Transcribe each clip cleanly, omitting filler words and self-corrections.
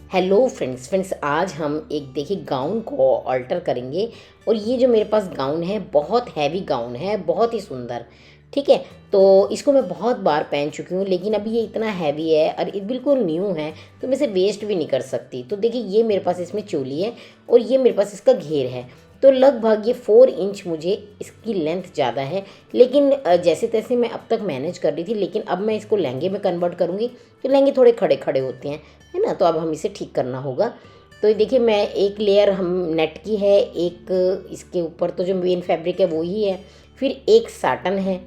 Hello friends आज हम एक देखिए गाउन को अल्टर करेंगे। और ये जो मेरे पास गाउन है बहुत हैवी गाउन है, बहुत ही सुंदर। ठीक है, तो इसको मैं बहुत बार पहन चुकी हूँ, लेकिन अभी ये इतना हैवी है और ये बिल्कुल न्यू है, तो मैं इसे वेस्ट भी नहीं कर सकती। तो देखिए ये मेरे पास इसमें चोली है और ये मेरे पास इसका घेर है। तो लगभग ये 4 इंच मुझे इसकी लेंथ ज़्यादा है, लेकिन जैसे तैसे मैं अब तक मैनेज कर रही थी, लेकिन अब मैं इसको लहंगे में कन्वर्ट करूँगी तो लहंगे थोड़े खड़े खड़े होते हैं, है ना। तो अब हम इसे ठीक करना होगा। तो ये देखिए मैं एक लेयर हम नेट की है, एक इसके ऊपर तो जो मेन फैब्रिक है वो ही है, फिर एक साटन है,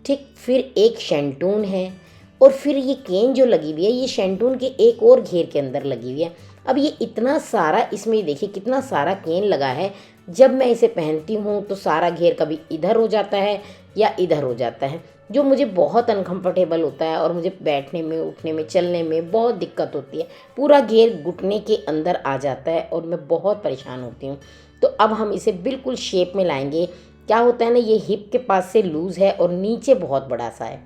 ठीक, फिर एक शेंटून है, और फिर ये केन जो लगी हुई है ये शेंटून के एक और घेर के अंदर लगी हुई है। अब ये इतना सारा, इसमें देखिए कितना सारा केन लगा है। जब मैं इसे पहनती हूँ तो सारा घेर कभी इधर हो जाता है या इधर हो जाता है, जो मुझे बहुत अनकंफर्टेबल होता है और मुझे बैठने में, उठने में, चलने में बहुत दिक्कत होती है। पूरा घेर घुटने के अंदर आ जाता है और मैं बहुत परेशान होती हूँ। तो अब हम इसे बिल्कुल शेप में लाएंगे। क्या होता है ना, ये हिप के पास से लूज़ है और नीचे बहुत बड़ा सा है।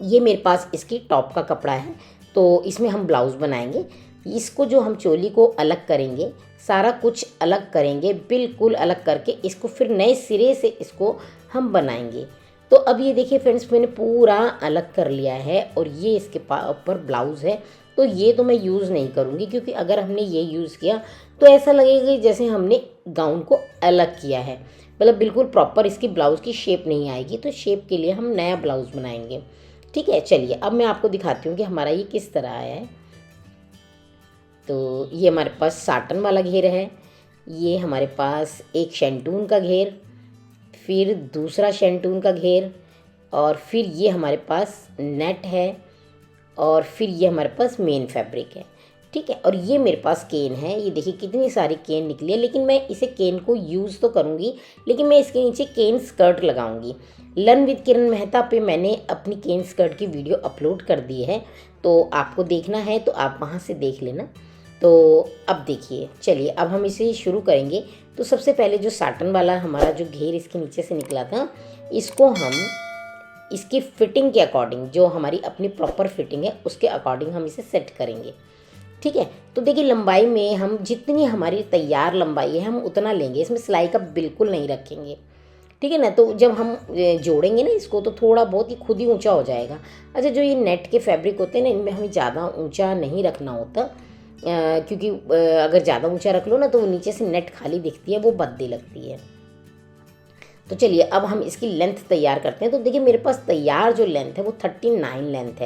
ये मेरे पास इसकी टॉप का कपड़ा है, तो इसमें हम ब्लाउज़ बनाएंगे। इसको जो हम चोली को अलग करेंगे, सारा कुछ अलग करेंगे, बिल्कुल अलग करके इसको फिर नए सिरे से इसको हम बनाएंगे। तो अब ये देखिए फ्रेंड्स, मैंने पूरा अलग कर लिया है और ये इसके ऊपर ब्लाउज़ है। तो ये तो मैं यूज़ नहीं करूँगी, क्योंकि अगर हमने ये यूज़ किया तो ऐसा लगेगा कि जैसे हमने गाउन को अलग किया है, मतलब बिल्कुल प्रॉपर इसकी ब्लाउज़ की शेप नहीं आएगी। तो शेप के लिए हम नया ब्लाउज़ बनाएंगे। ठीक है, चलिए अब मैं आपको दिखाती हूँ कि हमारा ये किस तरह आया है। तो ये हमारे पास साटन वाला घेर है, ये हमारे पास एक शेंटून का घेर, फिर दूसरा शेंटून का घेर, और फिर ये हमारे पास नेट है, और फिर ये हमारे पास मेन फैब्रिक है। ठीक है, और ये मेरे पास केन है। ये देखिए कितनी सारी केन निकली है, लेकिन मैं इसे केन को यूज़ तो करूँगी, लेकिन मैं इसके नीचे केन स्कर्ट लगाऊंगी। लर्न विद किरण मेहता पे मैंने अपनी केन स्कर्ट की वीडियो अपलोड कर दी है, तो आपको देखना है तो आप वहाँ से देख लेना। तो अब देखिए, चलिए अब हम इसे शुरू करेंगे। तो सबसे पहले जो साटन वाला हमारा जो घेर इसके नीचे से निकला था, इसको हम इसकी फिटिंग के अकॉर्डिंग, जो हमारी अपनी प्रॉपर फिटिंग है उसके अकॉर्डिंग हम इसे सेट करेंगे। ठीक है, तो देखिए लंबाई में हम जितनी हमारी तैयार लंबाई है हम उतना लेंगे, इसमें सिलाई का बिल्कुल नहीं रखेंगे। ठीक है ना। तो जब हम जोड़ेंगे ना इसको तो थोड़ा बहुत ही खुद ही ऊंचा हो जाएगा। अच्छा, जो ये नेट के फैब्रिक होते हैं ना, इनमें हमें ज़्यादा ऊंचा नहीं रखना होता, क्योंकि अगर ज़्यादा ऊंचा रख लो ना तो वो नीचे से नेट खाली दिखती है, वो भद्दी लगती है। तो चलिए अब हम इसकी लेंथ तैयार करते हैं। तो देखिए मेरे पास तैयार जो लेंथ है वो 39 लेंथ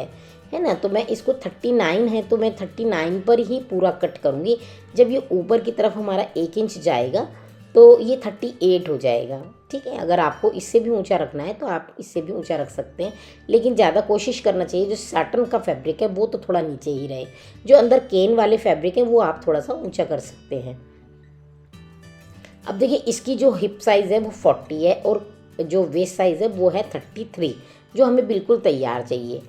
है ना। तो मैं इसको 39 है तो मैं 39 पर ही पूरा कट करूँगी। जब ये ऊपर की तरफ हमारा 1 इंच जाएगा तो ये 38 हो जाएगा। ठीक है, अगर आपको इससे भी ऊंचा रखना है तो आप इससे भी ऊंचा रख सकते हैं, लेकिन ज़्यादा कोशिश करना चाहिए जो साटन का फैब्रिक है वो तो थोड़ा नीचे ही रहे। जो अंदर केन वाले फैब्रिक है वो आप थोड़ा सा ऊंचा कर सकते हैं। अब देखिए इसकी जो हिप साइज़ है वो 40 है और जो वेस्ट साइज़ है वो है 33, जो हमें बिल्कुल तैयार चाहिए।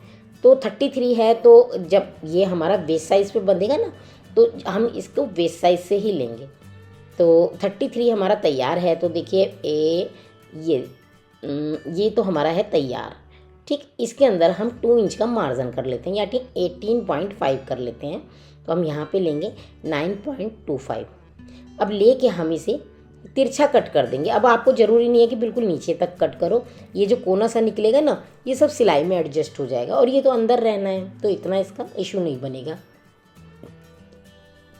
तो 33 है, तो जब ये हमारा वेस्ट साइज़ पे बंधेगा ना तो हम इसको वेस्ट साइज़ से ही लेंगे। तो 33 हमारा तैयार है। तो देखिए ये तो हमारा है तैयार। ठीक, इसके अंदर हम 2 इंच का मार्जिन कर लेते हैं, या ठीक 18.5 कर लेते हैं। तो हम यहाँ पे लेंगे 9.25। अब लेके हम इसे तिरछा कट कर देंगे। अब आपको ज़रूरी नहीं है कि बिल्कुल नीचे तक कट करो, ये जो कोना सा निकलेगा ना ये सब सिलाई में एडजस्ट हो जाएगा, और ये तो अंदर रहना है तो इतना इसका इशू नहीं बनेगा।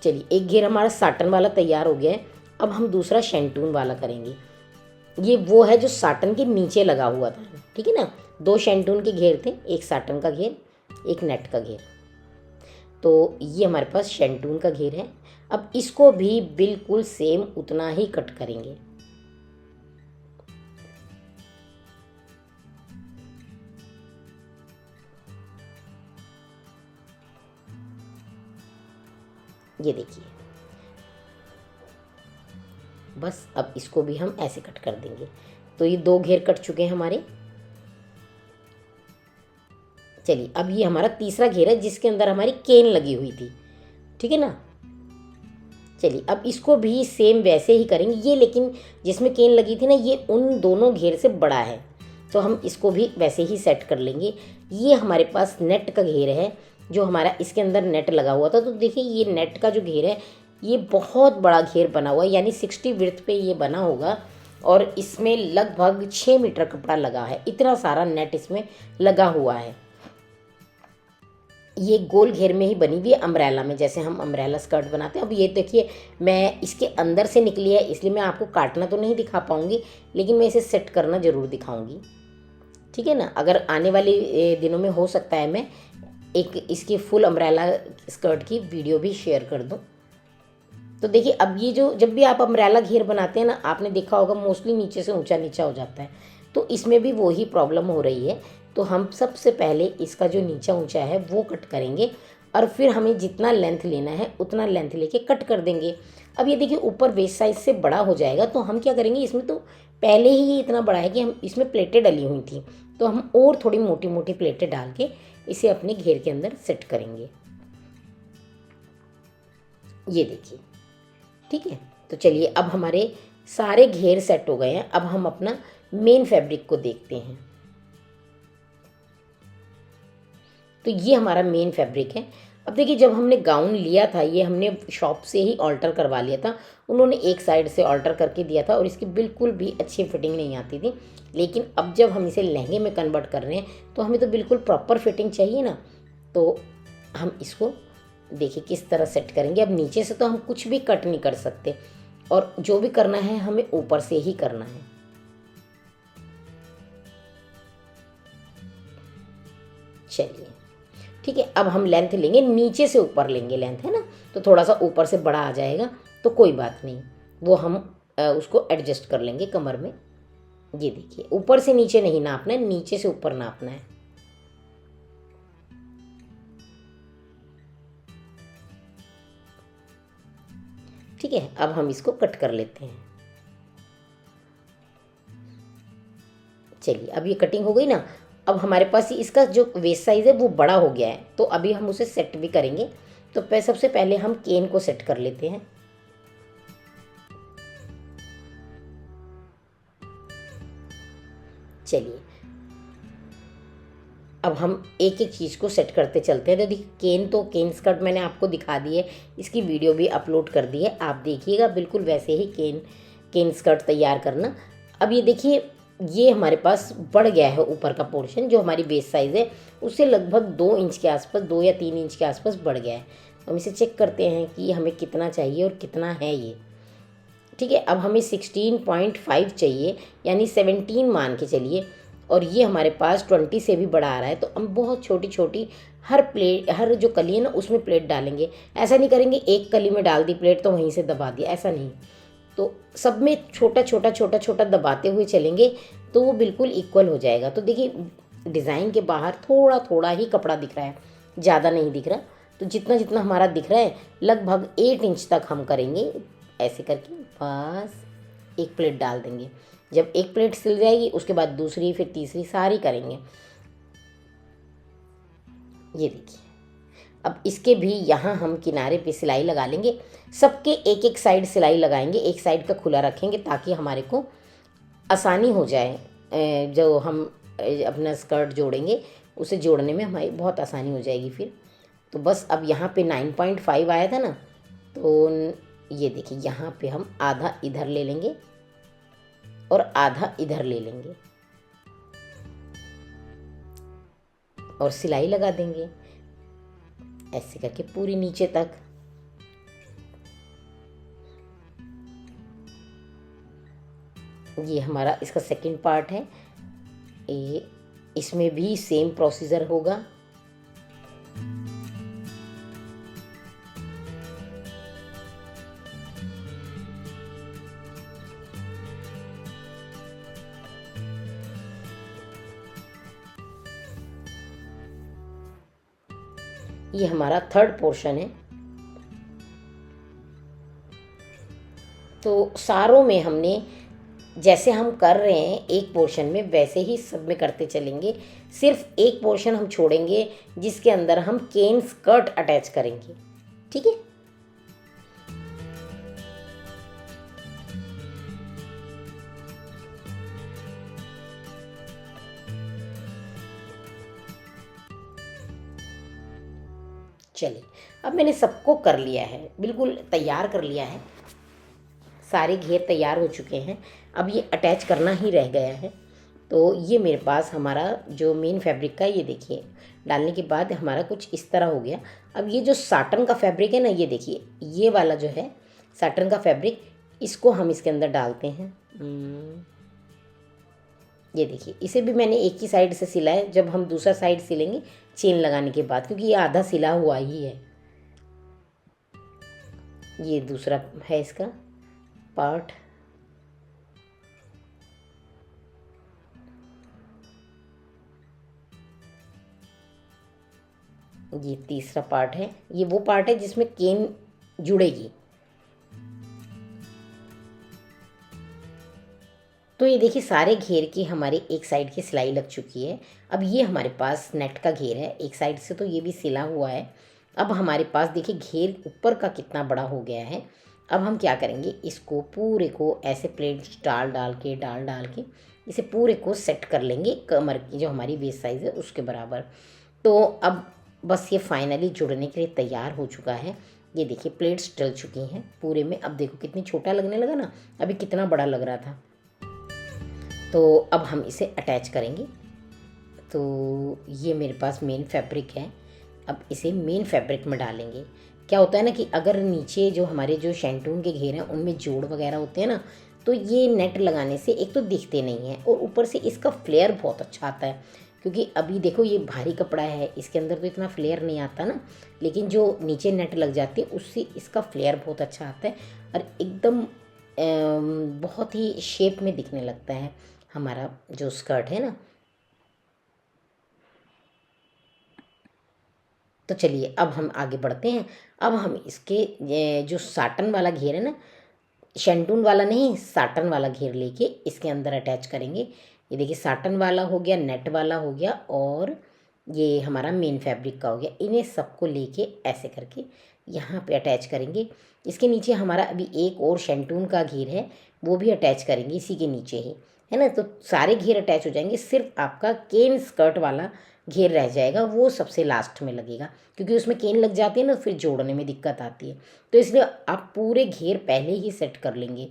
चलिए एक घेर हमारा साटन वाला तैयार हो गया है। अब हम दूसरा शेंटून वाला करेंगे। ये वो है जो साटन के नीचे लगा हुआ था। ठीक है ना, 2 शेंटून के घेर थे, एक साटन का घेर, एक नेट का घेर। तो ये हमारे पास शेंटून का घेर है। अब इसको भी बिल्कुल सेम उतना ही कट करेंगे। ये देखिए, बस अब इसको भी हम ऐसे कट कर देंगे। तो ये 2 घेर कट चुके हैं हमारे। चलिए अब ये हमारा तीसरा घेर है जिसके अंदर हमारी केन लगी हुई थी। ठीक है ना। चलिए अब इसको भी सेम वैसे ही करेंगे। ये लेकिन जिसमें केन लगी थी ना ये उन दोनों घेर से बड़ा है, तो हम इसको भी वैसे ही सेट कर लेंगे। ये हमारे पास नेट का घेर है, जो हमारा इसके अंदर नेट लगा हुआ था। तो देखिए ये नेट का जो घेर है ये बहुत बड़ा घेर बना हुआ है, यानी 60 विड्थ पे ये बना होगा और इसमें लगभग 6 मीटर कपड़ा लगा है। इतना सारा नेट इसमें लगा हुआ है। ये गोल घेर में ही बनी हुई है अम्ब्रेला में, जैसे हम अम्ब्रेला स्कर्ट बनाते हैं। अब ये देखिए मैं इसके अंदर से निकली है, इसलिए मैं आपको काटना तो नहीं दिखा पाऊंगी, लेकिन मैं इसे सेट करना ज़रूर दिखाऊंगी। ठीक है ना। अगर आने वाले दिनों में हो सकता है मैं एक इसकी फुल अम्ब्रेला स्कर्ट की वीडियो भी शेयर कर दूं। तो देखिए अब ये जो जब भी आप अम्ब्रेला घेर बनाते हैं ना, आपने देखा होगा मोस्टली नीचे से ऊंचा नीचा हो जाता है, तो इसमें भी वही प्रॉब्लम हो रही है। तो हम सबसे पहले इसका जो नीचा ऊंचा है वो कट करेंगे और फिर हमें जितना लेंथ लेना है उतना लेंथ लेके कट कर देंगे। अब ये देखिए ऊपर वेस्ट साइज से बड़ा हो जाएगा, तो हम क्या करेंगे, इसमें तो पहले ही ये इतना बड़ा है कि हम इसमें प्लेटें डली हुई थी, तो हम और थोड़ी मोटी मोटी प्लेटें डाल के इसे अपने घेर के अंदर सेट करेंगे। ये देखिए, ठीक है। तो चलिए अब हमारे सारे घेर सेट हो गए हैं। अब हम अपना मेन फैब्रिक को देखते हैं। तो ये हमारा मेन फैब्रिक है। अब देखिए जब हमने गाउन लिया था, ये हमने शॉप से ही ऑल्टर करवा लिया था। उन्होंने एक साइड से ऑल्टर करके दिया था और इसकी बिल्कुल भी अच्छी फिटिंग नहीं आती थी। लेकिन अब जब हम इसे लहंगे में कन्वर्ट कर रहे हैं तो हमें तो बिल्कुल प्रॉपर फिटिंग चाहिए ना। तो हम इसको देखिए किस तरह सेट करेंगे। अब नीचे से तो हम कुछ भी कट नहीं कर सकते, और जो भी करना है हमें ऊपर से ही करना है। चलिए ठीक है। अब हम लेंथ लेंगे, नीचे से ऊपर लेंगे लेंथ, है ना। तो थोड़ा सा ऊपर से बड़ा आ जाएगा तो कोई बात नहीं, वो हम उसको एडजस्ट कर लेंगे कमर में। ये देखिए ऊपर से नीचे नहीं नापना है, नीचे से ऊपर नापना है। ठीक है। अब हम इसको कट कर लेते हैं। चलिए अब ये कटिंग हो गई ना। अब हमारे पास इसका जो वेस्ट साइज है वो बड़ा हो गया है, तो अभी हम उसे सेट भी करेंगे। तो सबसे पहले हम केन को सेट कर लेते हैं। चलिए अब हम एक एक चीज़ को सेट करते चलते हैं। तो देखिए केन स्कर्ट मैंने आपको दिखा दी है, इसकी वीडियो भी अपलोड कर दी है, आप देखिएगा। बिल्कुल वैसे ही केन स्कर्ट तैयार करना। अब ये देखिए ये हमारे पास बढ़ गया है ऊपर का पोर्शन, जो हमारी बेस साइज़ है उससे लगभग 2 इंच के आसपास, 2 या 3 इंच के आसपास बढ़ गया है। हम इसे चेक करते हैं कि हमें कितना चाहिए और कितना है ये। ठीक है। अब हमें 16.5 चाहिए, यानी 17 मान के चलिए, और ये हमारे पास 20 से भी बड़ा आ रहा है। तो हम बहुत छोटी छोटी हर जो कली है ना उसमें प्लेट डालेंगे। ऐसा नहीं करेंगे एक कली में डाल दी प्लेट तो वहीं से दबा दिया, ऐसा नहीं। तो सब में छोटा छोटा छोटा छोटा दबाते हुए चलेंगे तो वो बिल्कुल इक्वल हो जाएगा। तो देखिए डिज़ाइन के बाहर थोड़ा थोड़ा ही कपड़ा दिख रहा है, ज़्यादा नहीं दिख रहा। तो जितना जितना हमारा दिख रहा है लगभग 8 इंच तक हम करेंगे। ऐसे करके बस एक प्लेट डाल देंगे। जब एक प्लेट सिल जाएगी उसके बाद दूसरी, फिर तीसरी, सारी करेंगे। ये देखिए अब इसके भी यहाँ हम किनारे पे सिलाई लगा लेंगे। सबके एक एक साइड सिलाई लगाएंगे, एक साइड का खुला रखेंगे ताकि हमारे को आसानी हो जाए। जो हम अपना स्कर्ट जोड़ेंगे उसे जोड़ने में हमारी बहुत आसानी हो जाएगी फिर। तो बस अब यहाँ पे 9.5 आया था ना, तो ये देखिए यहाँ पे हम आधा इधर ले लेंगे और आधा इधर ले लेंगे और सिलाई लगा देंगे ऐसे करके पूरी नीचे तक। ये हमारा इसका सेकंड पार्ट है। ये इसमें भी सेम प्रोसीजर होगा। ये हमारा थर्ड पोर्शन है। तो सारों में हमने जैसे हम कर रहे हैं एक पोर्शन में वैसे ही सब में करते चलेंगे। सिर्फ एक पोर्शन हम छोड़ेंगे जिसके अंदर हम केन स्कर्ट अटैच करेंगे। ठीक है। चलिए, अब मैंने सबको कर लिया है, बिल्कुल तैयार कर लिया है, सारे घेर तैयार हो चुके हैं। अब ये अटैच करना ही रह गया है। तो ये मेरे पास हमारा जो मेन फैब्रिक का, ये देखिए डालने के बाद हमारा कुछ इस तरह हो गया। अब ये जो साटन का फैब्रिक है ना, ये देखिए ये वाला जो है साटन का फैब्रिक, इसको हम इसके अंदर डालते हैं। ये देखिए, इसे भी मैंने एक ही साइड से सिला है, जब हम दूसरा साइड सिलेंगे चेन लगाने के बाद, क्योंकि ये आधा सिला हुआ ही है। ये दूसरा है इसका पार्ट। ये तीसरा पार्ट है, ये वो पार्ट है जिसमें केन जुड़ेगी। तो ये देखिए सारे घेर की हमारे एक साइड की सिलाई लग चुकी है। अब ये हमारे पास नेट का घेर है एक साइड से, तो ये भी सिला हुआ है। अब हमारे पास देखिए घेर ऊपर का कितना बड़ा हो गया है। अब हम क्या करेंगे, इसको पूरे को ऐसे प्लेट्स डाल डाल के इसे पूरे को सेट कर लेंगे कमर की जो हमारी वेस्ट साइज़ है उसके बराबर। तो अब बस ये फाइनली जुड़ने के लिए तैयार हो चुका है। ये देखिए प्लेट्स डल चुकी हैं पूरे में। अब देखो कितनी छोटा लगने लगा ना, अभी कितना बड़ा लग रहा था। तो अब हम इसे अटैच करेंगे। तो ये मेरे पास मेन फैब्रिक है, अब इसे मेन फैब्रिक में डालेंगे। क्या होता है ना कि अगर नीचे जो हमारे जो शैंटून के घेर हैं उनमें जोड़ वगैरह होते हैं ना, तो ये नेट लगाने से एक तो दिखते नहीं हैं और ऊपर से इसका फ्लेयर बहुत अच्छा आता है। क्योंकि अभी देखो ये भारी कपड़ा है, इसके अंदर तो इतना फ्लेयर नहीं आता ना, लेकिन जो नीचे नेट लग जाती है उससे इसका फ्लेयर बहुत अच्छा आता है और एकदम बहुत ही शेप में दिखने लगता है हमारा जो स्कर्ट है ना। तो चलिए अब हम आगे बढ़ते हैं। अब हम इसके जो साटन वाला घेर है ना, शैंटून वाला नहीं, साटन वाला घेर लेके इसके अंदर अटैच करेंगे। ये देखिए साटन वाला हो गया, नेट वाला हो गया और ये हमारा मेन फैब्रिक का हो गया। इन्हें सबको लेके ऐसे करके यहाँ पे अटैच करेंगे। इसके नीचे हमारा अभी एक और शैंटून का घेर है, वो भी अटैच करेंगे इसी के नीचे ही, है ना। तो सारे घेर अटैच हो जाएंगे, सिर्फ आपका केन स्कर्ट वाला घेर रह जाएगा, वो सबसे लास्ट में लगेगा, क्योंकि उसमें केन लग जाती है ना, फिर जोड़ने में दिक्कत आती है। तो इसलिए आप पूरे घेर पहले ही सेट कर लेंगे।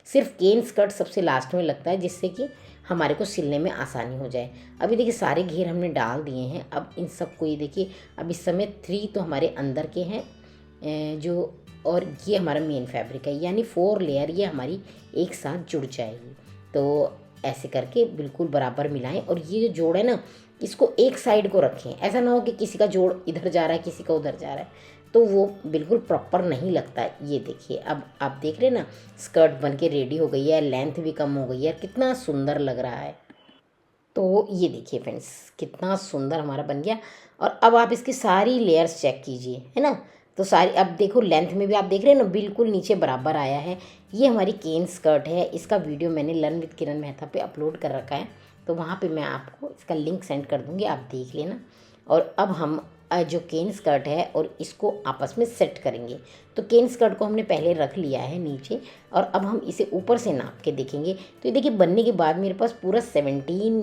सिर्फ केन स्कर्ट सबसे लास्ट में लगता है, जिससे कि हमारे को सिलने में आसानी हो जाए। अभी देखिए सारे घेर हमने डाल दिए हैं। अब इन सबको ये देखिए, अब इस समय 3 तो हमारे अंदर के हैं जो, और ये हमारा मेन फैब्रिक है, यानी 4 लेयर ये हमारी एक साथ जुड़ जाएगी। तो ऐसे करके बिल्कुल बराबर मिलाएं और ये जो जोड़ है ना, इसको एक साइड को रखें। ऐसा ना हो कि किसी का जोड़ इधर जा रहा है किसी का उधर जा रहा है, तो वो बिल्कुल प्रॉपर नहीं लगता है। ये देखिए अब आप देख रहे हैं ना, स्कर्ट बन के रेडी हो गई है, लेंथ भी कम हो गई है, कितना सुंदर लग रहा है। तो ये देखिए फ्रेंड्स, कितना सुंदर हमारा बन गया। और अब आप इसकी सारी लेयर्स चेक कीजिए, है ना। तो सारी अब देखो लेंथ में भी आप देख रहे हैं ना, बिल्कुल नीचे बराबर आया है। ये हमारी केन स्कर्ट है, इसका वीडियो मैंने लर्न विद किरण मेहता पे अपलोड कर रखा है, तो वहाँ पे मैं आपको इसका लिंक सेंड कर दूँगी, आप देख लेना। और अब हम जो केन स्कर्ट है और इसको आपस में सेट करेंगे। तो केन स्कर्ट को हमने पहले रख लिया है नीचे, और अब हम इसे ऊपर से नाप के देखेंगे। तो ये देखिए बनने के बाद मेरे पास पूरा 17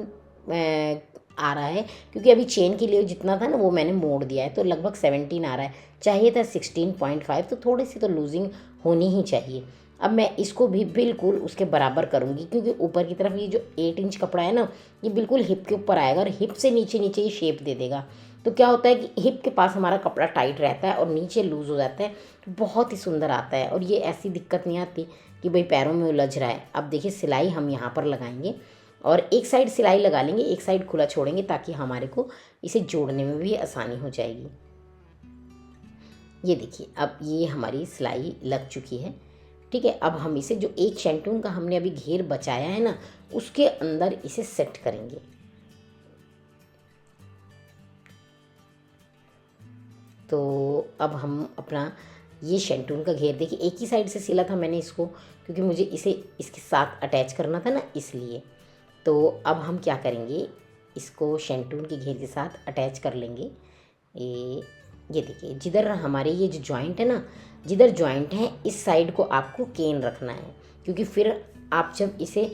आ रहा है, क्योंकि अभी चेन के लिए जितना था ना वो मैंने मोड़ दिया है, तो लगभग 17 आ रहा है। चाहिए था 16.5, तो थोड़ी सी तो लूजिंग होनी ही चाहिए। अब मैं इसको भी बिल्कुल उसके बराबर करूँगी, क्योंकि ऊपर की तरफ ये जो 8 इंच कपड़ा है ना, ये बिल्कुल हिप के ऊपर आएगा और हिप से नीचे नीचे ये शेप दे देगा। तो क्या होता है कि हिप के पास हमारा कपड़ा टाइट रहता है और नीचे लूज़ हो जाता है, तो बहुत ही सुंदर आता है। और ये ऐसी दिक्कत नहीं आती कि भाई पैरों में उलझ रहा है। अब देखिए सिलाई हम यहाँ पर लगाएंगे और एक साइड सिलाई लगा लेंगे, एक साइड खुला छोड़ेंगे, ताकि हमारे को इसे जोड़ने में भी आसानी हो जाएगी। ये देखिए अब ये हमारी सिलाई लग चुकी है, ठीक है। अब हम इसे जो एक शैंटून का हमने अभी घेर बचाया है ना, उसके अंदर इसे सेट करेंगे। तो अब हम अपना ये शैंटून का घेर देखिए, एक ही साइड से सिला था मैंने इसको, क्योंकि मुझे इसे इसके साथ अटैच करना था ना, इसलिए। तो अब हम क्या करेंगे, इसको शैंटून के घेर के साथ अटैच कर लेंगे। ये देखिए जिधर हमारे ये जो जॉइंट है ना, जिधर जॉइंट है इस साइड को आपको केन रखना है, क्योंकि फिर आप जब इसे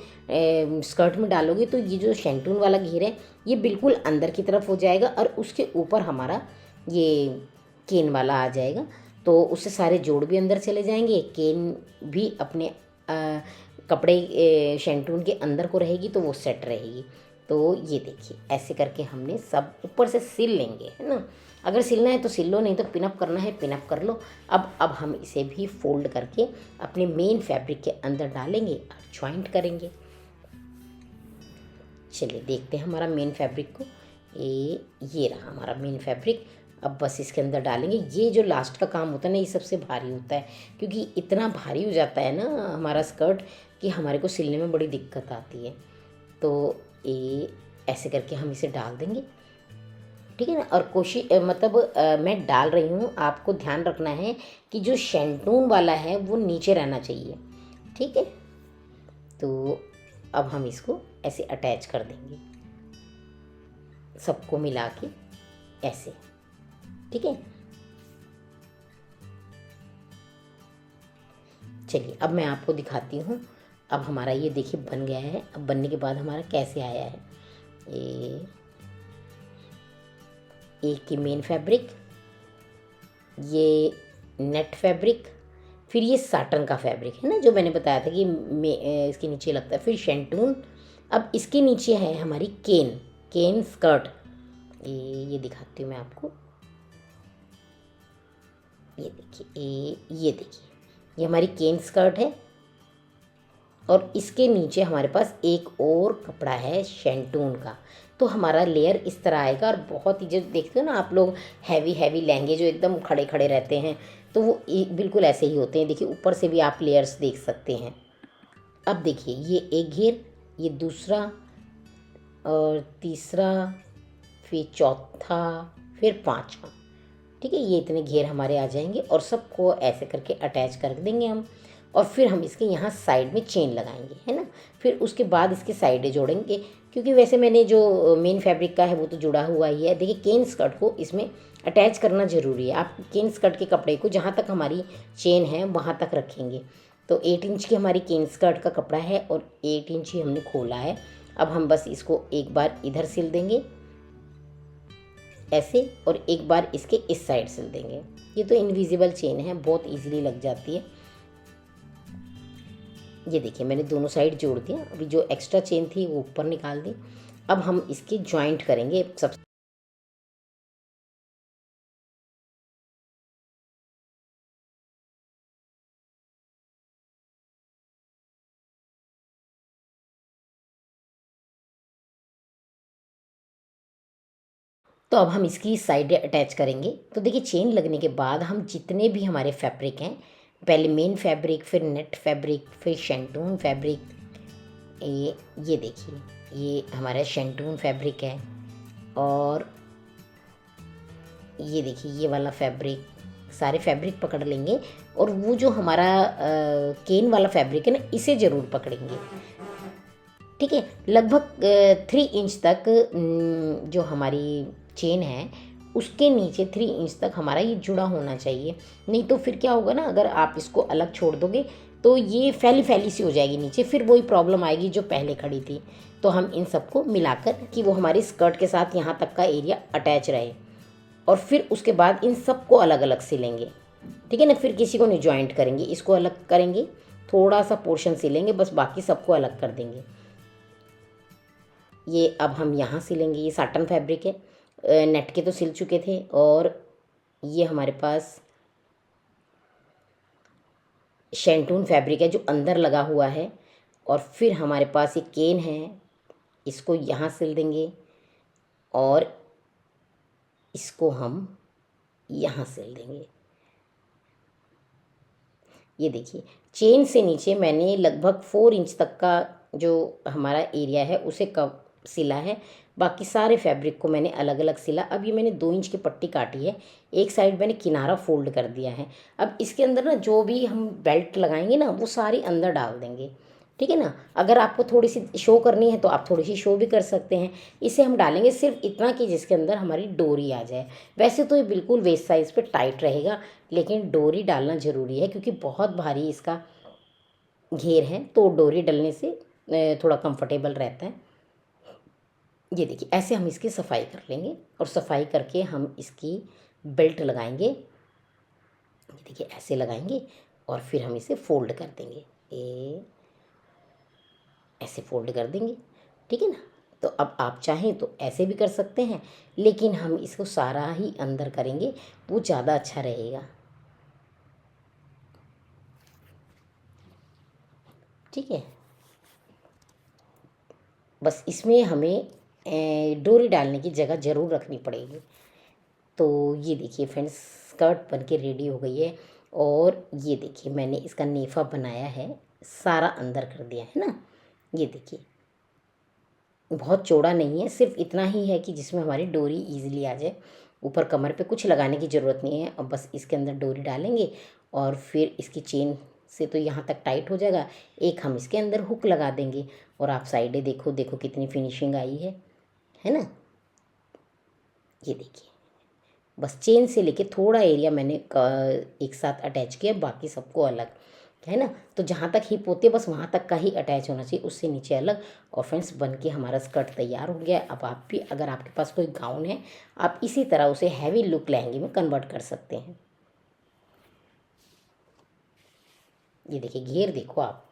स्कर्ट में डालोगे तो ये जो शैंटून वाला घेर है ये बिल्कुल अंदर की तरफ हो जाएगा और उसके ऊपर हमारा ये केन वाला आ जाएगा, तो उससे सारे जोड़ भी अंदर चले जाएंगे, केन भी अपने कपड़े शैंटून के अंदर को रहेगी तो वो सेट रहेगी। तो ये देखिए ऐसे करके हमने सब ऊपर से सिल लेंगे, है ना। अगर सिलना है तो सिल लो, नहीं तो पिनअप करना है पिनअप कर लो। अब हम इसे भी फोल्ड करके अपने मेन फैब्रिक के अंदर डालेंगे और ज्वाइंट करेंगे। चलिए देखते हैं हमारा मेन फैब्रिक को। ये रहा हमारा मेन फैब्रिक। अब बस इसके अंदर डालेंगे। ये जो लास्ट का काम होता है ना, ये सबसे भारी होता है, क्योंकि इतना भारी हो जाता है ना हमारा स्कर्ट कि हमारे को सिलने में बड़ी दिक्कत आती है। तो ये ऐसे करके हम इसे डाल देंगे, ठीक है ना। और कोशिश मतलब मैं डाल रही हूँ, आपको ध्यान रखना है कि जो शैंटून वाला है वो नीचे रहना चाहिए, ठीक है। तो अब हम इसको ऐसे अटैच कर देंगे, सबको मिला के ऐसे, ठीक है। चलिए अब मैं आपको दिखाती हूँ। अब हमारा ये देखिए बन गया है। अब बनने के बाद हमारा कैसे आया है, एक की मेन फैब्रिक, ये नेट फैब्रिक, फिर ये साटन का फैब्रिक है ना जो मैंने बताया था कि इसके नीचे लगता है, फिर शैंटून। अब इसके नीचे है हमारी केन स्कर्ट। ये दिखाती हूँ मैं आपको। ये देखिए, ये देखिए, ये हमारी केन स्कर्ट है और इसके नीचे हमारे पास एक और कपड़ा है शैंटून का। तो हमारा लेयर इस तरह आएगा। और बहुत ही, जो देखते हो ना आप लोग हैवी लहंगे जो एकदम खड़े खड़े रहते हैं, तो वो बिल्कुल ऐसे ही होते हैं। देखिए ऊपर से भी आप लेयर्स देख सकते हैं। अब देखिए ये एक घेर, ये दूसरा और तीसरा, फिर चौथा, फिर पांचवा, ठीक है। ये इतने घेर हमारे आ जाएंगे और सबको ऐसे करके अटैच कर देंगे हम। और फिर हम इसके यहाँ साइड में चेन लगाएंगे, है ना। फिर उसके बाद इसके साइडें जोड़ेंगे, क्योंकि वैसे मैंने जो मेन फैब्रिक का है वो तो जुड़ा हुआ ही है। देखिए केन स्कर्ट को इसमें अटैच करना ज़रूरी है। आप केन स्कर्ट के कपड़े को जहाँ तक हमारी चेन है वहाँ तक रखेंगे। तो 8 इंच की हमारी केन स्कर्ट का कपड़ा है और 8 इंच ही हमने खोला है। अब हम बस इसको एक बार इधर सिल देंगे ऐसे, और एक बार इसके इस साइड सिल देंगे। ये तो इनविजिबल चेन है, बहुत इजीली लग जाती है। ये देखिए मैंने दोनों साइड जोड़ दिया। अभी जो एक्स्ट्रा चेन थी वो ऊपर निकाल दी। अब हम इसके ज्वाइंट करेंगे सब। तो अब हम इसकी साइडें अटैच करेंगे। तो देखिए चेन लगने के बाद हम जितने भी हमारे फैब्रिक हैं, पहले मेन फैब्रिक, फिर नेट फैब्रिक, फिर शैंटून फैब्रिक, ये देखिए ये हमारा शैंटून फैब्रिक है। और ये देखिए ये वाला फैब्रिक, सारे फैब्रिक पकड़ लेंगे। और वो जो हमारा केन वाला फैब्रिक है ना, इसे ज़रूर पकड़ेंगे, ठीक है। लगभग 3 इंच तक जो हमारी चेन है उसके नीचे 3 इंच तक हमारा ये जुड़ा होना चाहिए। नहीं तो फिर क्या होगा ना, अगर आप इसको अलग छोड़ दोगे तो ये फैली फैली सी हो जाएगी नीचे, फिर वही प्रॉब्लम आएगी जो पहले खड़ी थी। तो हम इन सबको मिलाकर कि वो हमारी स्कर्ट के साथ यहाँ तक का एरिया अटैच रहे, और फिर उसके बाद इन सबको अलग अलग सिलेंगे, ठीक है ना। फिर किसी को नहीं ज्वाइंट करेंगे, इसको अलग करेंगे, थोड़ा सा पोर्शन सिलेंगे बस, बाकी सबको अलग कर देंगे। ये अब हम यहाँ सिलेंगे। ये साटन फैब्रिक है, नेट के तो सिल चुके थे। और ये हमारे पास शैंटून फैब्रिक है जो अंदर लगा हुआ है। और फिर हमारे पास ये केन है, इसको यहाँ सिल देंगे और इसको हम यहाँ सिल देंगे। ये देखिए चेन से नीचे मैंने लगभग 4 इंच तक का जो हमारा एरिया है उसे कब सिला है। बाकी सारे फैब्रिक को मैंने अलग अलग सिला। अब ये मैंने 2 इंच की पट्टी काटी है, एक साइड मैंने किनारा फोल्ड कर दिया है। अब इसके अंदर ना जो भी हम बेल्ट लगाएंगे ना वो सारी अंदर डाल देंगे, ठीक है ना। अगर आपको थोड़ी सी शो करनी है तो आप थोड़ी सी शो भी कर सकते हैं। इसे हम डालेंगे सिर्फ इतना कि जिसके अंदर हमारी डोरी आ जाए। वैसे तो ये बिल्कुल वेस्ट साइज़ पे टाइट रहेगा, लेकिन डोरी डालना ज़रूरी है क्योंकि बहुत भारी इसका घेर है, तो डोरी डलने से थोड़ा कंफर्टेबल रहता है। ये देखिए ऐसे हम इसकी सफाई कर लेंगे और सफाई करके हम इसकी बेल्ट लगाएंगे, ये देखिए ऐसे लगाएंगे और फिर हम इसे फोल्ड कर देंगे, ऐसे फोल्ड कर देंगे, ठीक है ना। तो अब आप चाहें तो ऐसे भी कर सकते हैं, लेकिन हम इसको सारा ही अंदर करेंगे, वो ज़्यादा अच्छा रहेगा, ठीक है। बस इसमें हमें डोरी डालने की जगह ज़रूर रखनी पड़ेगी। तो ये देखिए फ्रेंड्स, स्कर्ट बन के रेडी हो गई है। और ये देखिए मैंने इसका नेफा बनाया है, सारा अंदर कर दिया है ना। ये देखिए बहुत चौड़ा नहीं है, सिर्फ इतना ही है कि जिसमें हमारी डोरी ईजिली आ जाए। ऊपर कमर पे कुछ लगाने की ज़रूरत नहीं है। अब बस इसके अंदर डोरी डालेंगे और फिर इसकी चेन से तो यहाँ तक टाइट हो जाएगा, एक हम इसके अंदर हुक लगा देंगे। और आप साइडें देखो, देखो कितनी फिनिशिंग आई है ना। ये देखिए बस चेन से लेके थोड़ा एरिया मैंने एक साथ अटैच किया, बाकी सबको अलग, है ना। तो जहाँ तक हिप होती है बस वहाँ तक का ही अटैच होना चाहिए, उससे नीचे अलग। और फ्रेंड्स बन के हमारा स्कर्ट तैयार हो गया है। अब आप भी, अगर आपके पास कोई गाउन है, आप इसी तरह उसे हैवी लुक लहंगे में कन्वर्ट कर सकते हैं। ये देखिए घेर देखो आप,